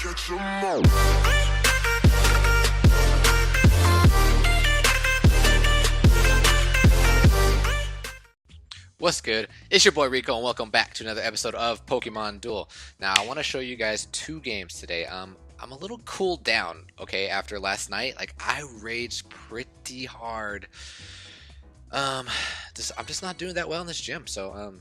Catch 'em all. What's good? It's your boy Rico and welcome back to another episode of Pokemon Duel. Now I want to show you guys two games today. I'm a little cooled down, okay, after last night. Like I raged pretty hard. I'm just not doing that well in this gym. So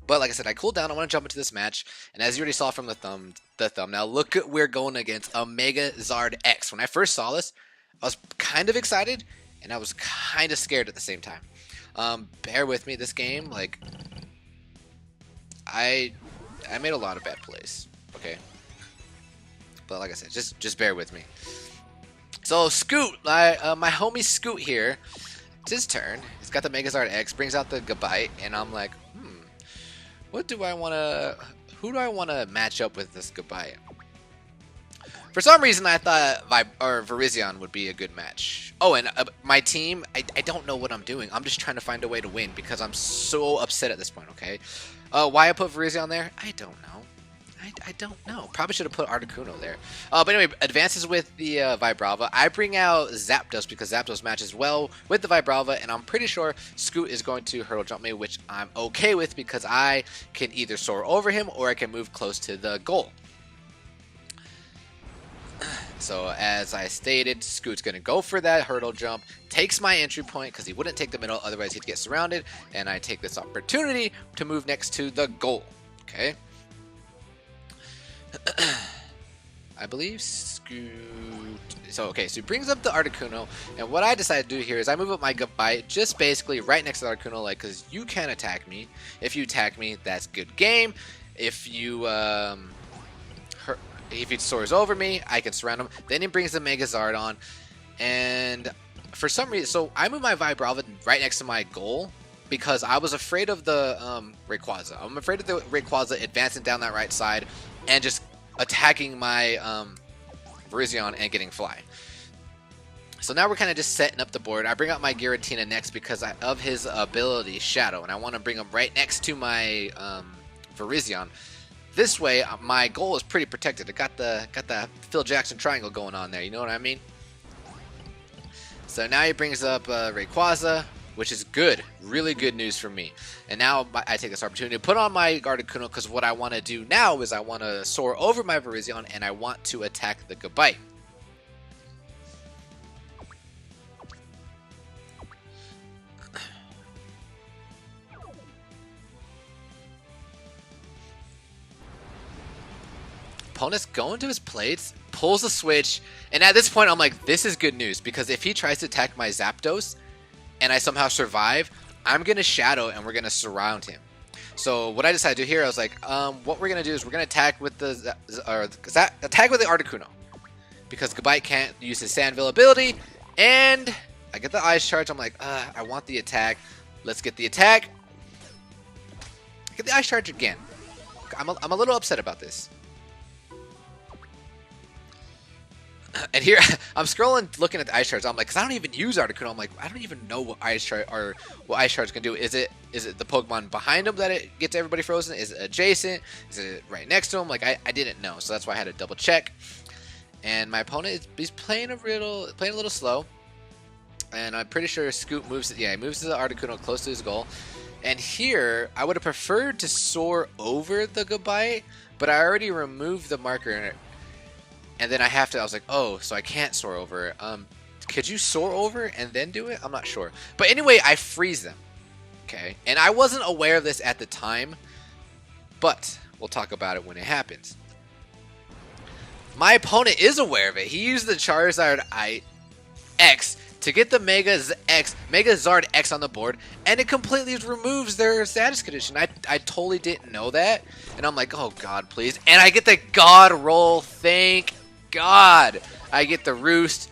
but like I said, I cooled down. I want to jump into this match, and as you already saw from the thumbnail, look at we're going against a Mega ZardX. When I first saw this, I was kind of excited and I was kind of scared at the same time. Bear with me, this game, like, I made a lot of bad plays, okay? But like I said, just bear with me. So, Scoot, my homie Scoot here, it's his turn. He's got the Megazard X, brings out the Gabite, and I'm like, who do I want to match up with this Gabite? For some reason, I thought Virizion would be a good match. Oh, and my team, I don't know what I'm doing. I'm just trying to find a way to win because I'm so upset at this point, okay? Why I put Virizion there? I don't know. I don't know. Probably should have put Articuno there. But anyway, advances with the Vibrava. I bring out Zapdos because Zapdos matches well with the Vibrava, and I'm pretty sure Scoot is going to Hurdle Jump me, which I'm okay with because I can either soar over him or I can move close to the goal. So as I stated, Scoot's going to go for that Hurdle Jump, takes my entry point because he wouldn't take the middle, otherwise he'd get surrounded, and I take this opportunity to move next to the goal, okay? I believe Scoot... So he brings up the Articuno, and what I decided to do here is I move up my Gabite just basically right next to the Articuno, like, because you can attack me. If you attack me, that's good game. If you, if he soars over me, I can surround him. Then he brings the Megazard on, and for some reason, so I move my Vibrava right next to my goal because I was afraid of the Rayquaza. I'm afraid of the Rayquaza advancing down that right side and just attacking my Virizion and getting Fly. So now we're kind of just setting up the board. I bring out my Giratina next because of his ability Shadow, and I want to bring him right next to my Virizion. This way, my goal is pretty protected. I got the Phil Jackson triangle going on there. You know what I mean? So now he brings up Rayquaza, which is good, really good news for me. And now I take this opportunity to put on my Articuno because what I want to do now is I want to soar over my Virizion and I want to attack the Gabite. Opponent's going to his plates, pulls the switch, and at this point I'm like, this is good news because if he tries to attack my Zapdos and I somehow survive, I'm going to Shadow and we're going to surround him. So what I decided to do here, I was like, what we're going to do is we're going to attack with the Articuno because Gabite can't use his Sandville ability, and I get the Ice Charge. I'm like, I want the attack. Let's get the attack. Get the Ice Charge again. I'm a little upset about this. And here, I'm scrolling, looking at the Ice Charge. I'm like, because I don't even use Articuno. I'm like, I don't even know what Ice Charge or what Ice Charge can do. Is it the Pokemon behind him that it gets everybody frozen? Is it adjacent? Is it right next to him? Like, I didn't know, so that's why I had to double check. And my opponent is playing a little slow. And I'm pretty sure Scoot moves. Yeah, he moves the Articuno close to his goal. And here, I would have preferred to soar over the Gabite, but I already removed the marker. And then I was like, oh, so I can't soar over. Could you soar over and then do it? I'm not sure. But anyway, I freeze them. Okay. And I wasn't aware of this at the time, but we'll talk about it when it happens. My opponent is aware of it. He used the Charizard X to get the Megazard X on the board, and it completely removes their status condition. I totally didn't know that. And I'm like, oh God, please. And I get the God roll. Thank God. I get the Roost.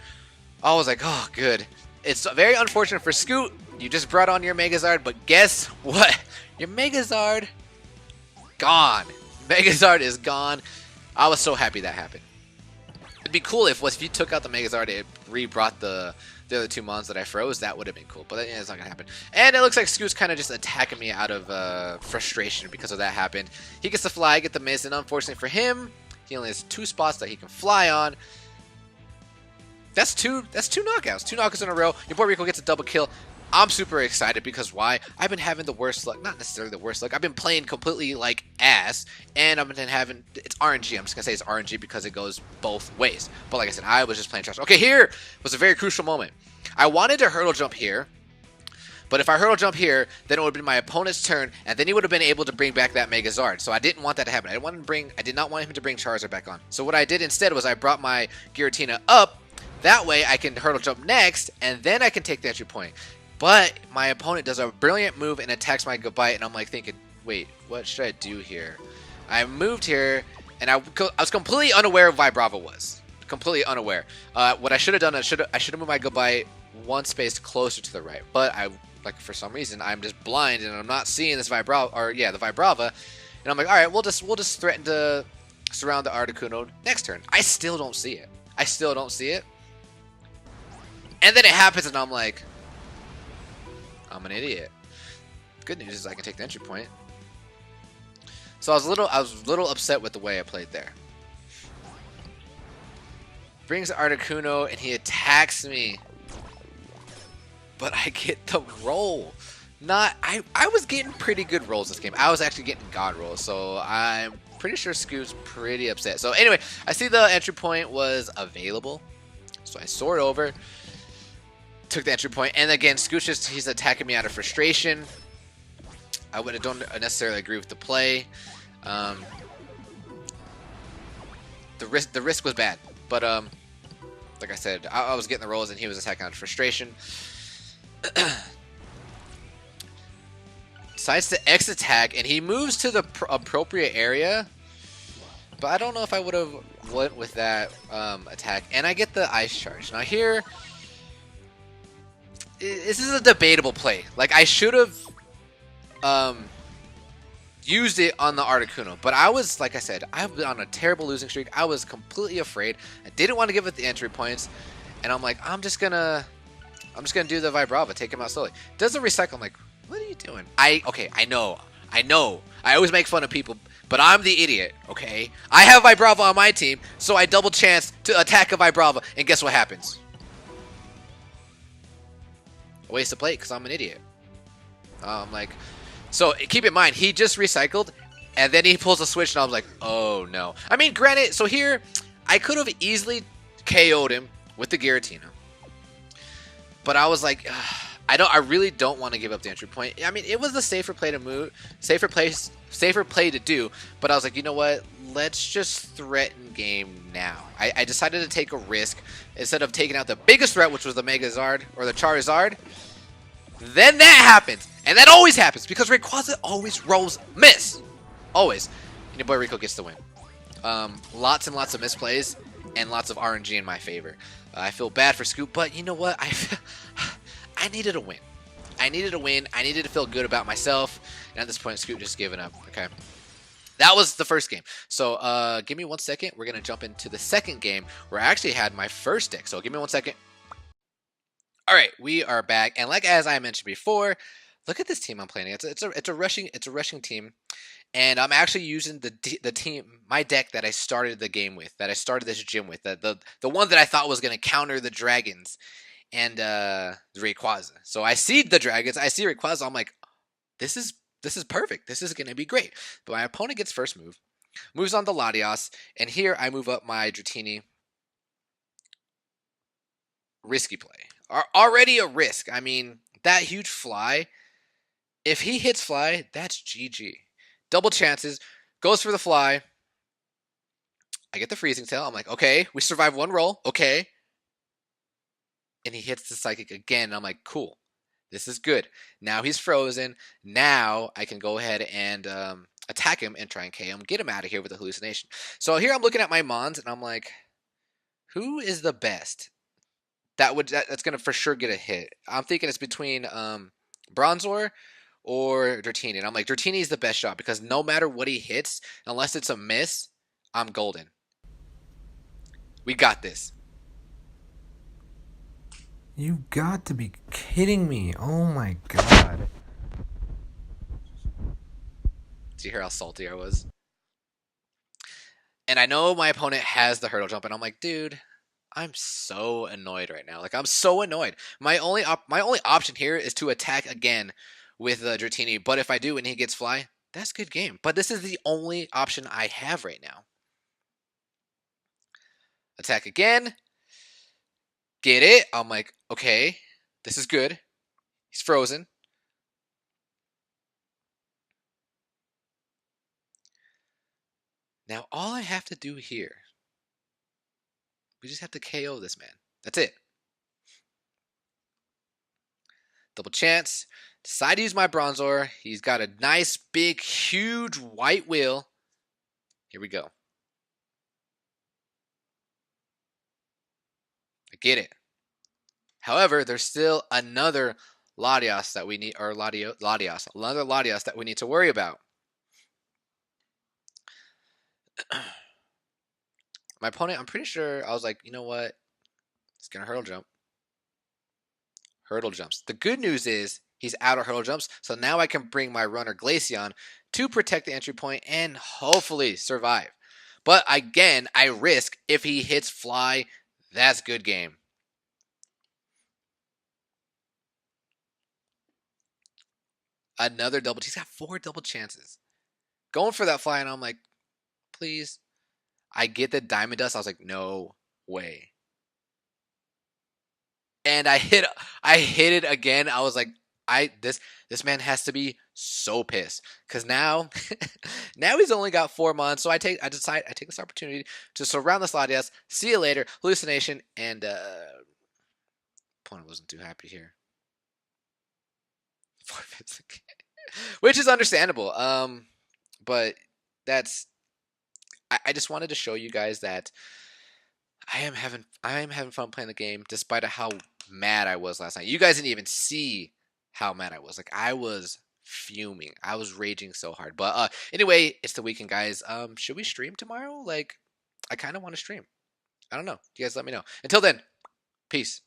I was like, oh, good. It's very unfortunate for Scoot. You just brought on your Megazard, but guess what? Your Megazard, gone. Megazard is gone. I was so happy that happened. It'd be cool if you took out the Megazard, it re-brought the other two mons that I froze. That would have been cool, but it's not gonna happen. And it looks like Scoot's kind of just attacking me out of frustration because of that happened. He gets the fly, get the miss, and unfortunately for him, He only has 2 spots that he can fly on. That's two knockouts. 2 knockouts in a row. Your boy Rico gets a double kill. I'm super excited because why? I've been having the worst luck. Not necessarily the worst luck. I've been playing completely like ass. And I've been having... It's RNG. I'm just going to say it's RNG because it goes both ways. But like I said, I was just playing trash. Okay, here was a very crucial moment. I wanted to hurdle jump here. But if I hurdle jump here, then it would have been my opponent's turn, and then he would have been able to bring back that Mega Zard. So I didn't want that to happen. I did not want him to bring Charizard back on. So what I did instead was I brought my Giratina up. That way I can hurdle jump next, and then I can take the entry point. But my opponent does a brilliant move and attacks my Gabite, and I'm like thinking, wait, what should I do here? I moved here, and I was completely unaware of why Vibrava was. Completely unaware. What I should have done, I should have moved my Gabite 1 space closer to the right. But like for some reason, I'm just blind and I'm not seeing this Vibrava, or yeah, the Vibrava. And I'm like, all right, we'll just threaten to surround the Articuno next turn. I still don't see it. And then it happens, and I'm like, I'm an idiot. Good news is I can take the entry point. So I was a little upset with the way I played there. Brings Articuno, and he attacks me. But I get the roll. I was getting pretty good rolls this game. I was actually getting god rolls, so I'm pretty sure Scoot's pretty upset. So anyway, I see the entry point was available, so I soared over, took the entry point, and again, Scoot he's attacking me out of frustration. I don't necessarily agree with the play. The risk was bad, but like I said, I was getting the rolls, and he was attacking out of frustration. Decides to X attack, and he moves to the appropriate area, but I don't know if I would have went with that attack. And I get the Ice Charge. Now here, this is a debatable play. Like, I should have used it on the Articuno, but I was, like I said, I've been on a terrible losing streak. I was completely afraid. I didn't want to give it the entry points, and I'm like, I'm just gonna do the Vibrava, take him out slowly. Does the recycle? I'm like, what are you doing? Okay, I know. I always make fun of people, but I'm the idiot, okay? I have Vibrava on my team, so I double chance to attack a Vibrava, and guess what happens? A waste of plate, because I'm an idiot. I'm like, so keep in mind, he just recycled, and then he pulls a switch, and I was like, oh no. I mean, granted, so here, I could have easily KO'd him with the Giratina. But I was like, I really don't want to give up the entry point. I mean, it was the safer play to do. But I was like, you know what? Let's just threaten game now. I decided to take a risk instead of taking out the biggest threat, which was the Mega Zard or the Charizard. Then that happens, and that always happens because Rayquaza always rolls miss, always. And your boy Rico gets the win. Lots and lots of misplays and lots of RNG in my favor. I feel bad for Scoop, but you know what? I needed a win. I needed to feel good about myself. And at this point, Scoop just giving up. Okay. That was the first game. So give me 1 second. We're going to jump into the second game where I actually had my first deck. So give me 1 second. All right, we are back. And as I mentioned before, look at this team I'm playing against. It's a rushing team. And I'm actually using my deck that I started the game with, that I started this gym with, the one that I thought was going to counter the dragons and the Rayquaza. So I see the dragons, I see Rayquaza, I'm like, this is perfect. This is going to be great. But my opponent gets first move, moves on the Laitas, and here I move up my Dratini. Risky play. Already a risk. I mean, that huge fly, if he hits fly, that's GG. Double chances, goes for the fly. I get the freezing tail. I'm like, okay, we survived 1 roll. Okay. And he hits the psychic again. And I'm like, cool. This is good. Now he's frozen. Now I can go ahead and attack him and try and KO him. Get him out of here with a hallucination. So here I'm looking at my Mons, and I'm like, who is the best? That's going to for sure get a hit. I'm thinking it's between Bronzor or Dratini. And I'm like, Dratini is the best shot because no matter what he hits, unless it's a miss, I'm golden. We got this. You got to be kidding me. Oh my god. Do you hear how salty I was? And I know my opponent has the hurdle jump, and I'm like, dude, I'm so annoyed right now. Like, I'm so annoyed. My only option here is to attack again with Dratini. But if I do and he gets fly, that's good game. But this is the only option I have right now. Attack again. Get it? I'm like, okay, this is good. He's frozen. Now all I have to do here, we just have to KO this man. That's it. Double chance. Decide to use my Bronzor. He's got a nice, big, huge white wheel. Here we go. I get it. However, there's still another Latias that we need, or Latias, another Latias that we need to worry about. My opponent, I'm pretty sure, I was like, you know what? He's going to hurdle jump. Hurdle jumps. The good news is he's out of hurdle jumps, so now I can bring my runner Glaceon to protect the entry point and hopefully survive. But again, I risk if he hits fly, that's good game. Another double. He's got 4 double chances. Going for that fly, and I'm like, please. I get the Diamond Dust. I was like, no way. And I hit it again. I was like, this man has to be so pissed because now now he's only got 4 months. So I take this opportunity to surround the Latias. See you later, hallucination, and opponent wasn't too happy here. Which is understandable. But that's I just wanted to show you guys that I am having fun playing the game despite of how mad I was last night. You guys didn't even see how mad I was. Like I was fuming. I was raging so hard. But anyway, it's the weekend, guys. Should we stream tomorrow? Like I kind of want to stream. I don't know. You guys let me know. Until then, peace.